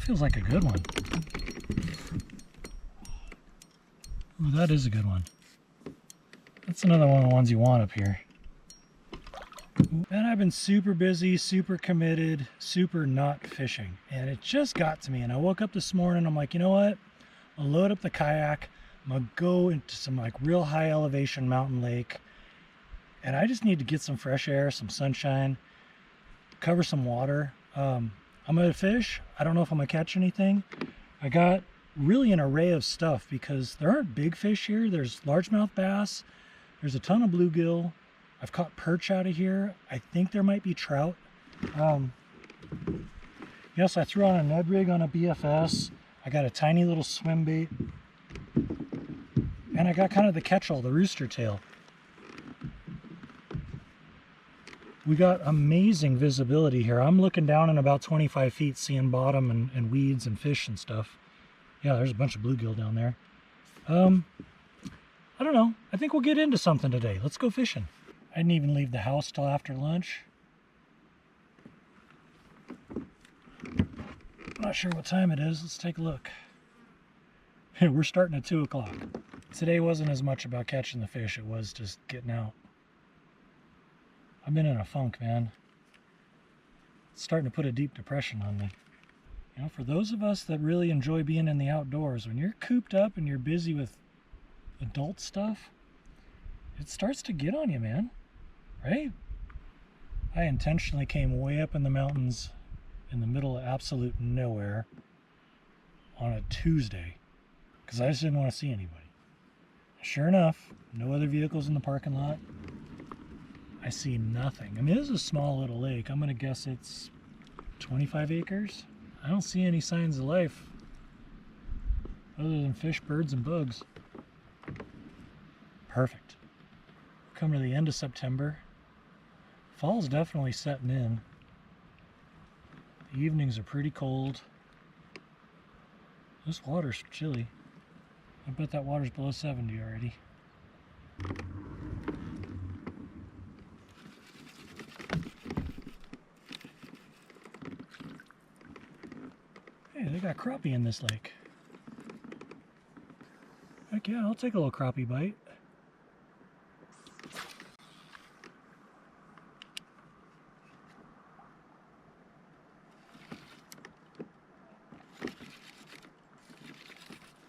feels like a good one. Ooh, that is a good one. That's another one of the ones you want up here. And I've been super busy, super committed, super not fishing. And it just got to me. And I woke up this morning, I'm like, you know what? I'll load up the kayak. I'm gonna go into some like real high elevation mountain lake. And I just need to get some fresh air, some sunshine, cover some water. I'm gonna fish. I don't know if I'm gonna catch anything. I got really an array of stuff because there aren't big fish here. There's largemouth bass. There's a ton of bluegill. I've caught perch out of here. I think there might be trout. Yes, I threw on a Ned Rig on a BFS. I got a tiny little swim bait. And I got kind of the catch-all, the rooster tail. We got amazing visibility here. I'm looking down in about 25 feet, seeing bottom and weeds and fish and stuff. Yeah, there's a bunch of bluegill down there. I don't know. I think we'll get into something today. Let's go fishing. I didn't even leave the house till after lunch. I'm not sure what time it is. Let's take a look. We're starting at 2 o'clock. Today wasn't as much about catching the fish. It was just getting out. I've been in a funk, man. It's starting to put a deep depression on me. You know, for those of us that really enjoy being in the outdoors, when you're cooped up and you're busy with adult stuff, it starts to get on you, man. Right? I intentionally came way up in the mountains in the middle of absolute nowhere on a Tuesday because I just didn't want to see anybody. Sure enough, no other vehicles in the parking lot. I see nothing. I mean, this is a small little lake. I'm going to guess it's 25 acres. I don't see any signs of life other than fish, birds, and bugs. Perfect. Coming to the end of September. Fall's definitely setting in. The evenings are pretty cold. This water's chilly. I bet that water's below 70 already. Hey, they got crappie in this lake. Heck yeah, I'll take a little crappie bite.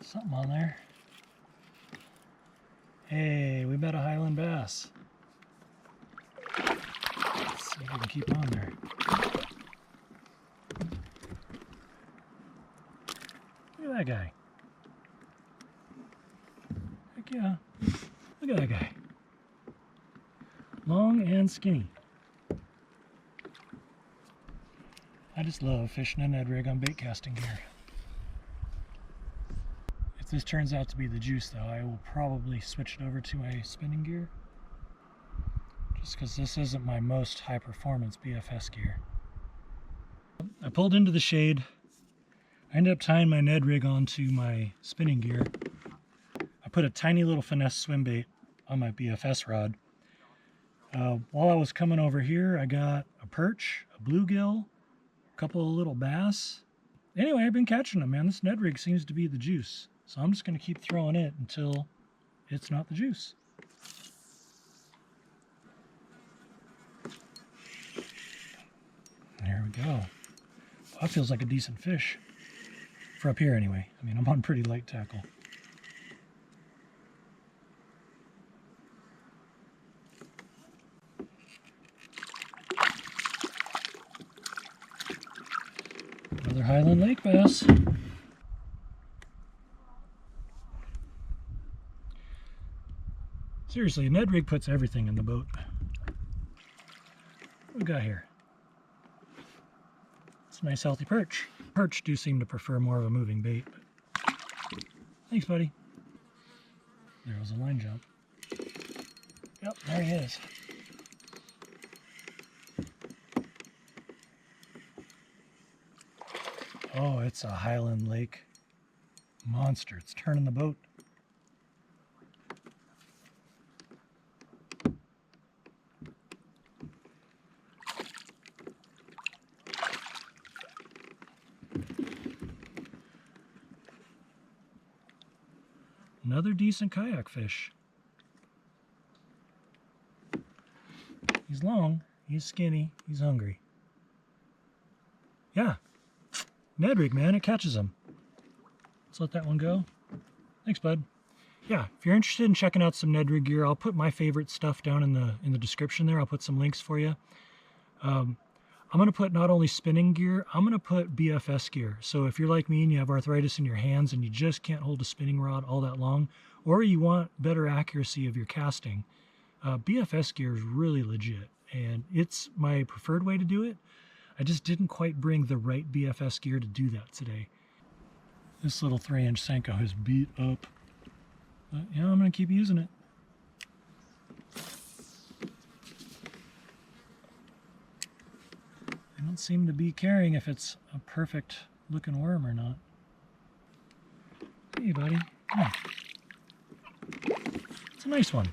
Something on there. Hey, we met a Highland bass. Let's see if we can keep on there. Look at that guy. Heck yeah. Look at that guy. Long and skinny. I just love fishing a Ned Rig on bait casting gear. If this turns out to be the juice though, I will probably switch it over to my spinning gear. Just because this isn't my most high performance BFS gear. I pulled into the shade. I ended up tying my Ned Rig onto my spinning gear. I put a tiny little finesse swim bait on my BFS rod. While I was coming over here, I got a perch, a bluegill, a couple of little bass. Anyway, I've been catching them, man. This Ned Rig seems to be the juice. So I'm just going to keep throwing it until it's not the juice. There we go. Well, that feels like a decent fish. For up here anyway. I mean, I'm on pretty light tackle. Another Highland Lake bass. Seriously, Ned Rig puts everything in the boat. What we got here? It's a nice healthy perch. Perch do seem to prefer more of a moving bait. Thanks, buddy. There was a line jump. Yep, there he is. Oh, it's a Highland Lake monster. It's turning the boat. Another decent kayak fish. He's long, he's skinny, he's hungry. Yeah, Ned Rig, man, it catches him. Let's let that one go. Thanks, bud. Yeah, if you're interested in checking out some Ned Rig gear, I'll put my favorite stuff down in the description there. I'll put some links for you. I'm going to put not only spinning gear, I'm going to put BFS gear. So if you're like me and you have arthritis in your hands and you just can't hold a spinning rod all that long, or you want better accuracy of your casting, BFS gear is really legit, and it's my preferred way to do it. I just didn't quite bring the right BFS gear to do that today. This little 3-inch Senko is beat up, but yeah, I'm going to keep using it. I don't seem to be caring if it's a perfect looking worm or not. Hey buddy, come on. It's a nice one.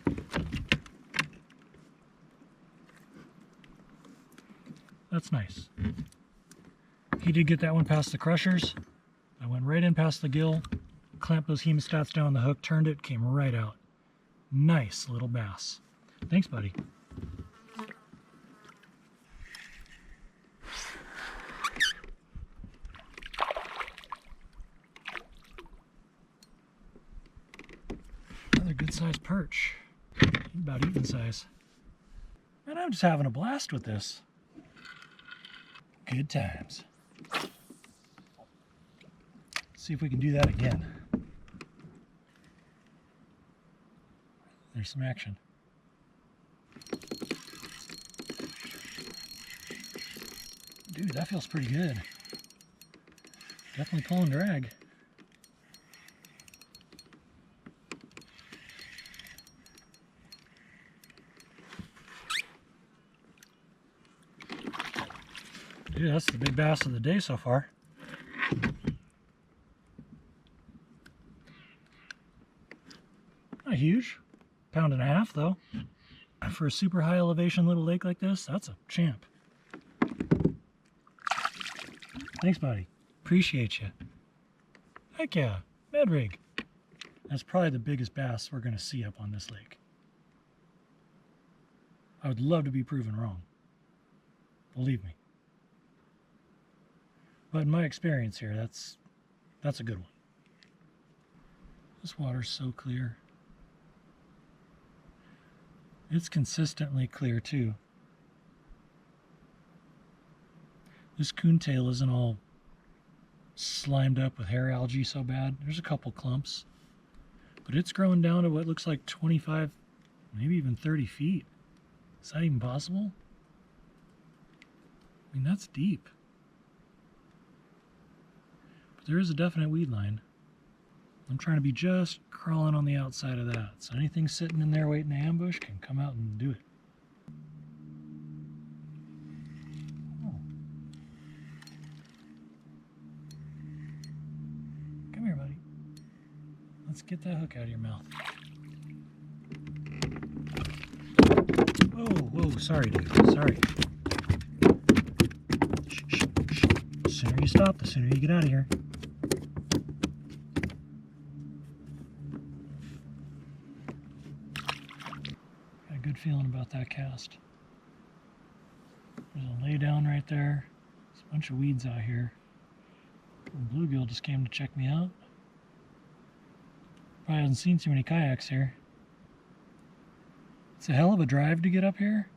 That's nice. He did get that one past the crushers. I went right in past the gill, clamped those hemostats down on the hook, turned it, came right out. Nice little bass. Thanks, buddy. Another good sized perch. About even size. And I'm just having a blast with this. Good times. See if we can do that again. There's some action. Dude, that feels pretty good. Definitely pulling drag. Dude, that's the big bass of the day so far. Not huge. 1.5 pounds though. For a super high elevation little lake like this, that's a champ. Thanks, buddy. Appreciate you. Heck yeah, Ned Rig. That's probably the biggest bass we're going to see up on this lake. I would love to be proven wrong. Believe me. But in my experience here, that's a good one. This water's so clear. It's consistently clear too. This coontail isn't all slimed up with hair algae so bad. There's a couple clumps, but it's growing down to what looks like 25, maybe even 30 feet. Is that even possible? I mean, that's deep. But there is a definite weed line. I'm trying to be just crawling on the outside of that. So anything sitting in there waiting to ambush can come out and do it. Oh. Come here, buddy. Let's get that hook out of your mouth. Whoa, whoa, sorry, dude. Sorry. Shh, shh, shh. The sooner you stop, the sooner you get out of here. Good feeling about that cast. There's a lay down right there. There's a bunch of weeds out here. The bluegill just came to check me out. Probably hasn't seen too many kayaks here. It's a hell of a drive to get up here.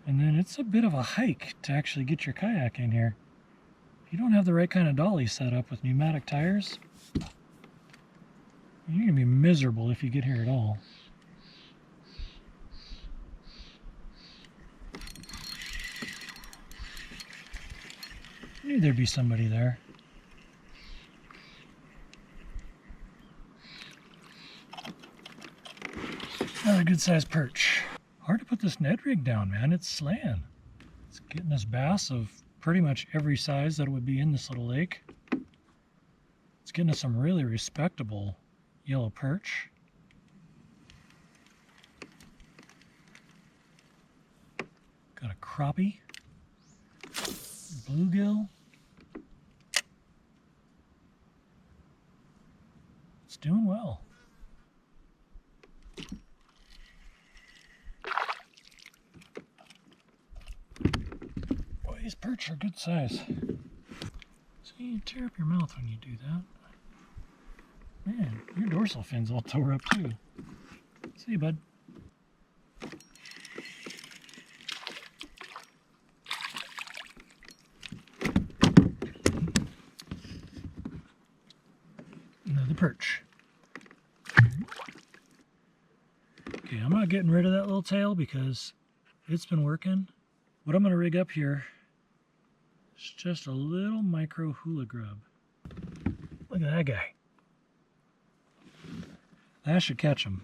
And then it's a bit of a hike to actually get your kayak in here. If you don't have the right kind of dolly set up with pneumatic tires, you're going to be miserable if you get here at all. I knew there'd be somebody there. Another good sized perch. Hard to put this Ned Rig down, man. It's slaying. It's getting us bass of pretty much every size that would be in this little lake. It's getting us some really respectable yellow perch. Got a crappie. Bluegill. It's doing well. Boy, these perch are good size. See, you tear up your mouth when you do that. Man, your dorsal fin's all tore up too. See you, bud. Another perch. Okay, I'm not getting rid of that little tail because it's been working. What I'm going to rig up here is just a little micro hula grub. Look at that guy. That should catch him.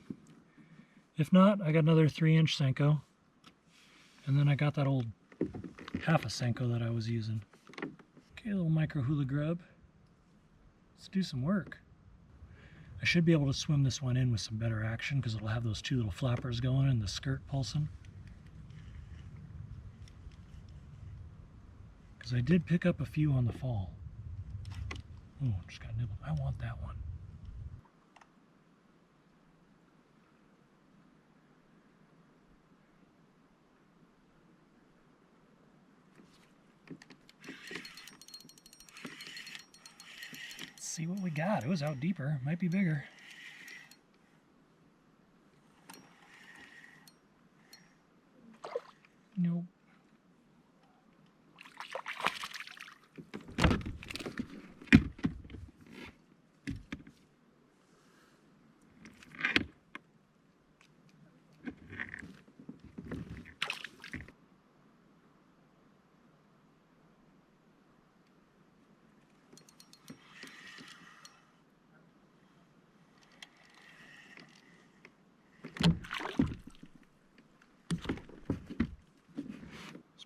If not, I got another 3-inch Senko. And then I got that old half a Senko that I was using. Okay, a little micro hula grub. Let's do some work. I should be able to swim this one in with some better action because it'll have those two little flappers going and the skirt pulsing. Because I did pick up a few on the fall. Oh, just got nibbled. I want that one. Let's see what we got. It was out deeper. Might be bigger. Nope.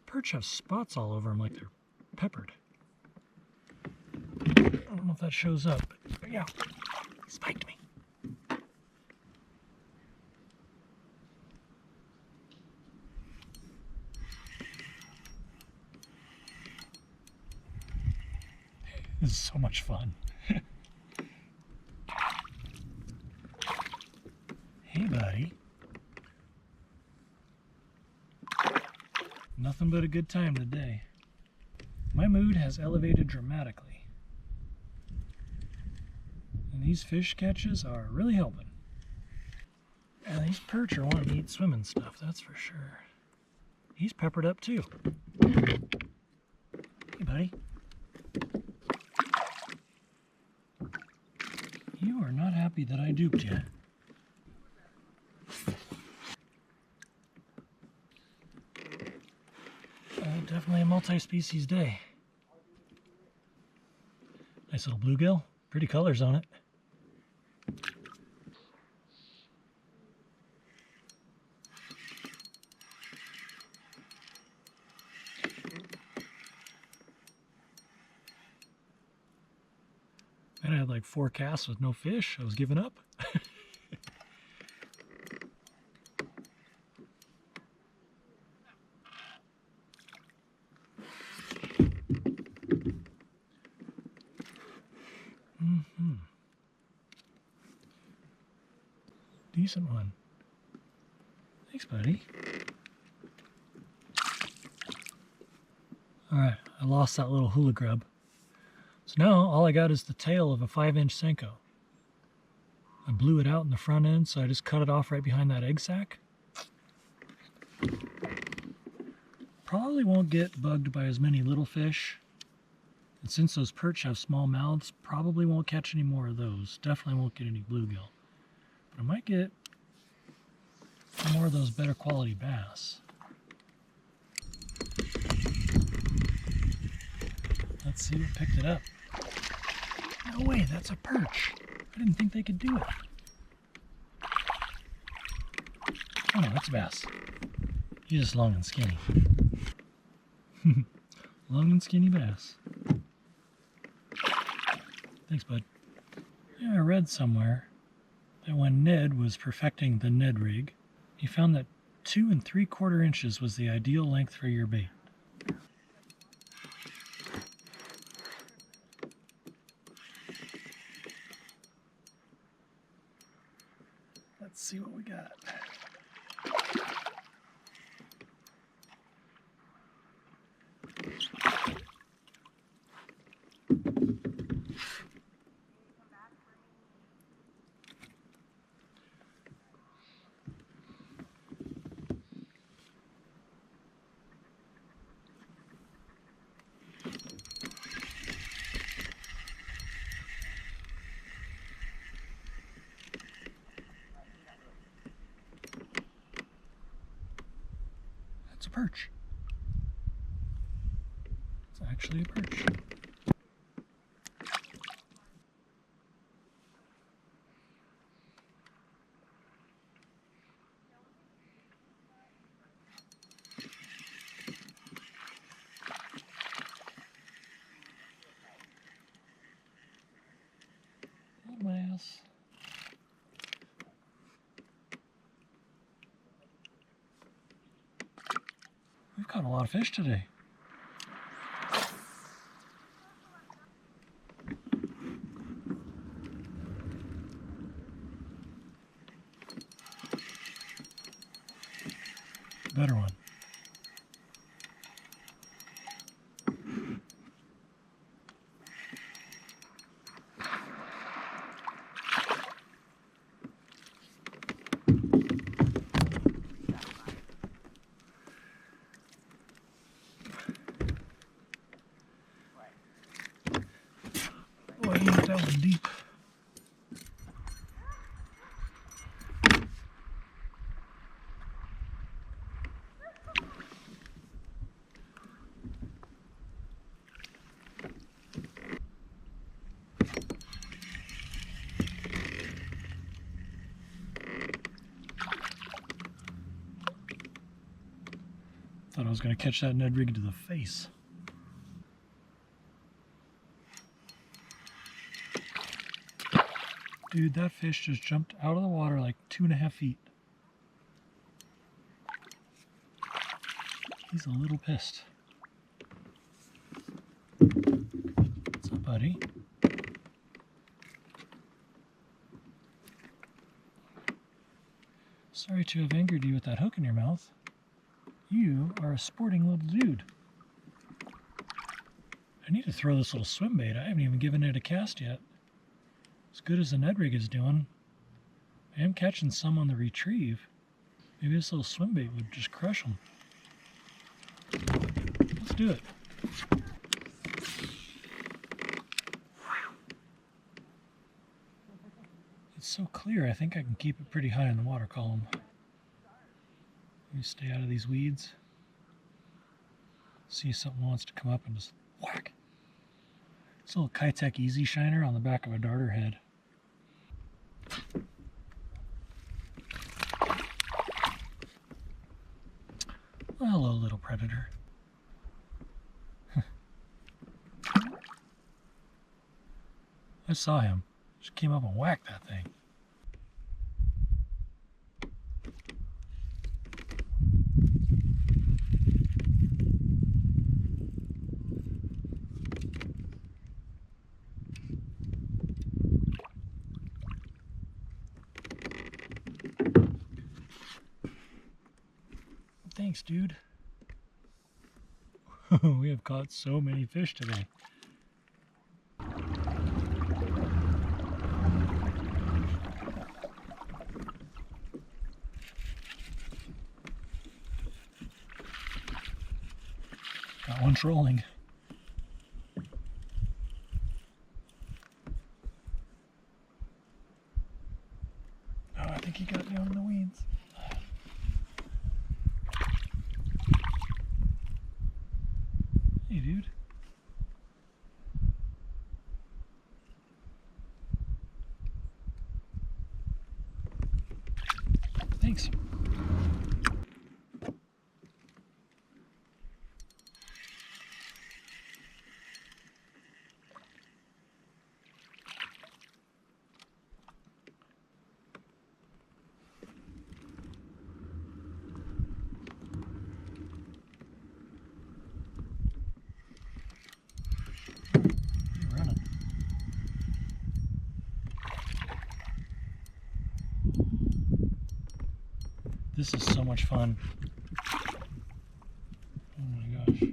Perch have spots all over them like they're peppered. I don't know if that shows up, but yeah, he spiked me. This is so much fun. Hey, buddy. Nothing but a good time today. My mood has elevated dramatically. And these fish catches are really helping. And these perch are wanting to eat swimming stuff, that's for sure. He's peppered up too. Hey, buddy. You are not happy that I duped you. Definitely a multi-species day. Nice little bluegill. Pretty colors on it. And I had like 4 casts with no fish. I was giving up. Decent one. Thanks, buddy. Alright, I lost that little hula grub. So now all I got is the tail of a 5-inch Senko. I blew it out in the front end, so I just cut it off right behind that egg sac. Probably won't get bugged by as many little fish. And since those perch have small mouths, probably won't catch any more of those. Definitely won't get any bluegill. But I might get some more of those better quality bass. Let's see what picked it up. No way, that's a perch. I didn't think they could do it. Oh no, that's a bass. He's just long and skinny. Long and skinny bass. Thanks, bud. Yeah, I read somewhere that when Ned was perfecting the Ned Rig, he found that 2 3/4 inches was the ideal length for your bait. see what we got. It's a perch. It's actually a perch. Oh, my ass. We've caught a lot of fish today. Better one. Oh, I yanked that one deep. Thought I was going to catch that Ned Rig to the face. Dude, that fish just jumped out of the water like 2.5 feet. He's a little pissed. What's up, buddy? Sorry to have angered you with that hook in your mouth. You are a sporting little dude. I need to throw this little swim bait. I haven't even given it a cast yet. As good as the Ned Rig is doing, I am catching some on the retrieve. Maybe this little swim bait would just crush them. Let's do it. It's so clear, I think I can keep it pretty high in the water column. Let me stay out of these weeds. See if something wants to come up and just whack. It's a little kayak easy shiner on the back of a darter head. Well, hello, little predator. I saw him. Just came up and whacked that thing. Thanks, dude. We have caught so many fish today. Got one trolling. Oh, I think he got down in the weeds. Hey, dude. Thanks. Running. This is so much fun. Oh my gosh.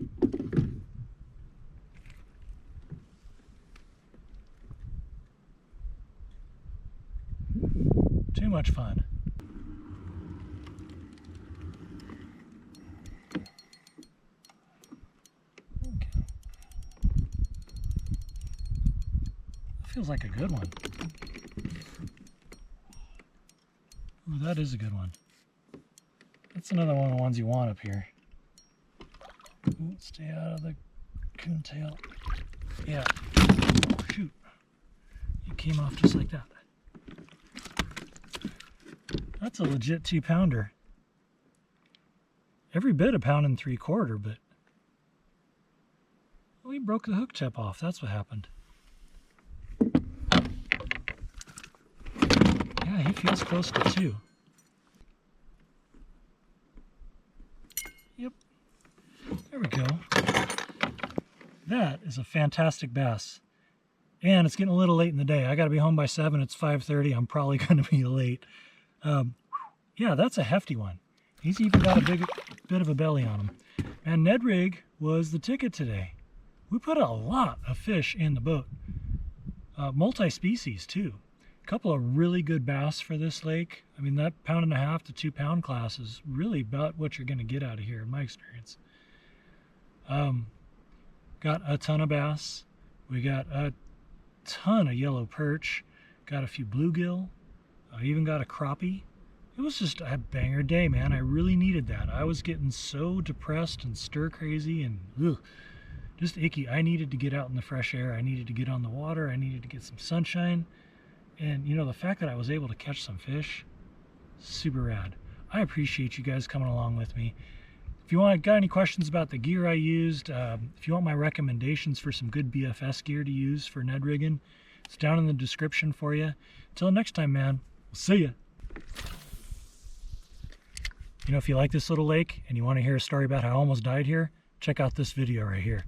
Too much fun. Okay. That feels like a good one. Ooh, that is a good one. That's another one of the ones you want up here. Ooh, stay out of the coontail. Yeah. Oh, shoot. It came off just like that. That's a legit 2-pounder. Every bit 1.75 pounds, but we broke the hook tip off. That's what happened. Yeah, he feels close to 2. Yep. There we go. That is a fantastic bass. And it's getting a little late in the day. I got to be home by 7. It's 5:30. I'm probably going to be late. Yeah, that's a hefty one. He's even got a bit of a belly on him. And Ned Rig was the ticket today. We put a lot of fish in the boat. Multi-species too. A couple of really good bass for this lake. I mean, that 1.5 to 2 pound class is really about what you're going to get out of here in my experience. Got a ton of bass. We got a ton of yellow perch. Got a few bluegill. I even got a crappie. It was just a banger day, man. I really needed that. I was getting so depressed and stir crazy and just icky. I needed to get out in the fresh air. I needed to get on the water. I needed to get some sunshine. And you know, the fact that I was able to catch some fish, super rad. I appreciate you guys coming along with me. If you got any questions about the gear I used, if you want my recommendations for some good BFS gear to use for Ned rigging, it's down in the description for you. Until next time, man, we'll see ya. You know, if you like this little lake and you want to hear a story about how I almost died here, check out this video right here.